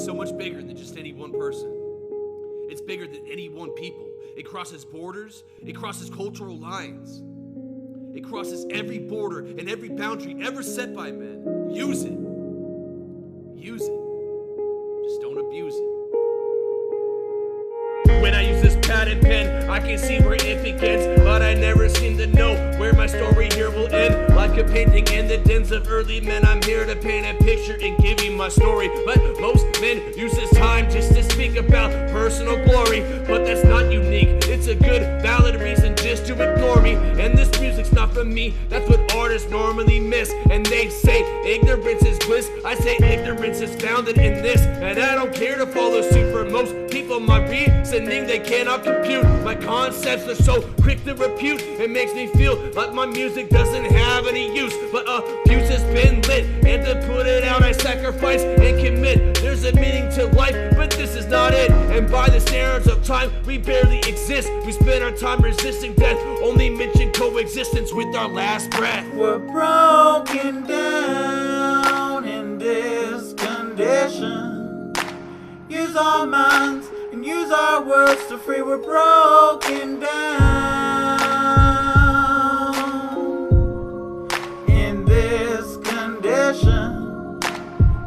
so much bigger than just any one person. It's bigger than any one people. It crosses borders. It crosses cultural lines. It crosses every border and every boundary ever set by men. Use it. Use it. Just don't abuse it. When I use this pad and pen, I can see where it begins, but I never seem to know where my story here will end. Like a painting in the dens of early men, I'm here to paint a picture and give you my story. But most men use this time just to speak about personal glory, but that's not unique. It's a good, valid reason just to ignore me. And this music's not for me, that's what artists normally miss. And they say ignorance is bliss, I say ignorance is founded in this. And I don't care to follow suit. For most people, my reasoning they cannot compute. My concepts are so quick to repute, it makes me feel like my music doesn't have any use. But a fuse has been lit, and to put it out I sacrifice and commit. There's a meaning to life, but this is not it. And by the standards of time, we barely exist. We spend our time resisting death, only mention coexistence with our last breath. We're broken down in this condition. Use our minds and use our words to free. We're broken down in this condition.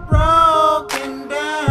Broken down.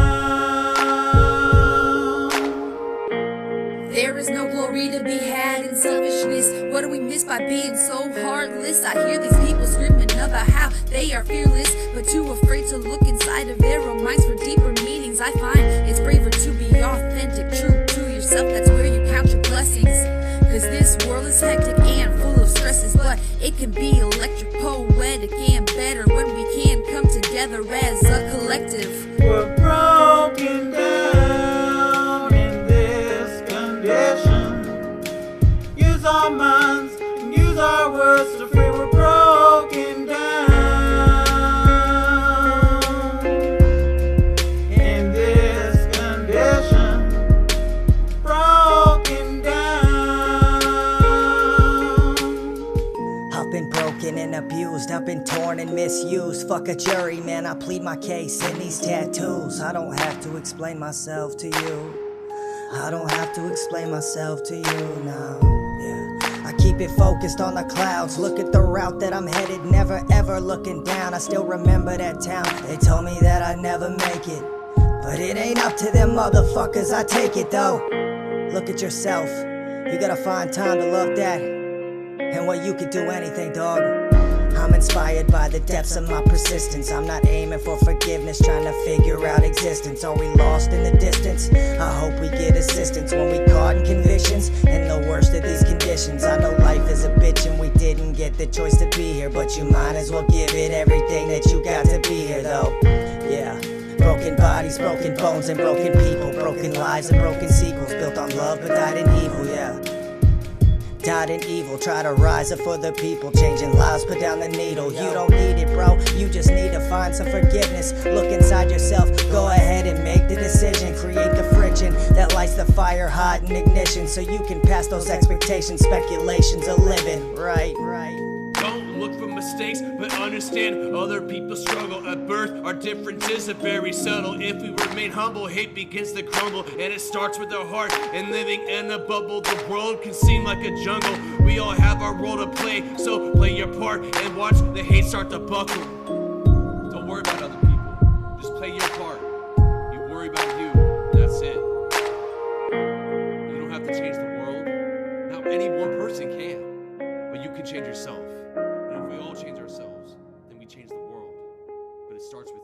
There is no glory to be had in selfishness. What do we miss by being so heartless? I hear these people screaming about how they are fearless, but too afraid to look inside of their own minds for deeper meanings. I find it's braver to be authentic, true to yourself. That's where you count your blessings. Cause this world is hectic and full of stresses, but it can be electric, poetic, and better when we can come together as a collective. We're broken down in this condition. Use our minds and use our words to free. We're broken down in this condition. Broken down. I've been broken and abused, I've been torn and misused. Fuck a jury, man, I plead my case in these tattoos. I don't have to explain myself to you. I don't have to explain myself to you now. Yeah. I keep it focused on the clouds. Look at the route that I'm headed, never ever looking down. I still remember that town. They told me that I'd never make it, but it ain't up to them motherfuckers. I take it though. Look at yourself. You gotta find time to love that. And what you could do anything, dog. I'm inspired by the depths of my persistence. I'm not aiming for forgiveness, trying to figure out existence. Are we lost in the distance? I hope we get assistance when we caught in convictions in the worst of these conditions. I know life is a bitch and we didn't get the choice to be here, but you might as well give it everything that you got to be here though. Yeah. Broken bodies, broken bones, and broken people. Broken lives and broken sequels. Built on love but died in evil, yeah. Died in evil, try to rise up for the people. Changing lives, put down the needle. You don't need it, bro, you just need to find some forgiveness. Look inside yourself, go ahead and make the decision. Create the friction that lights the fire hot in ignition, so you can pass those expectations. Speculations of living, right. Don't look for mistakes, but understand other people's struggle. At birth, our differences are very subtle. If we remain humble, hate begins to crumble. And it starts with our heart, and living in a bubble. The world can seem like a jungle. We all have our role to play, so play your part and watch the hate start to buckle. Don't worry about other people, just play your part. You worry about you, that's it. You don't have to change the world. Now any one person can, but you can change yourself. And if we all change ourselves, then we change the world. But it starts with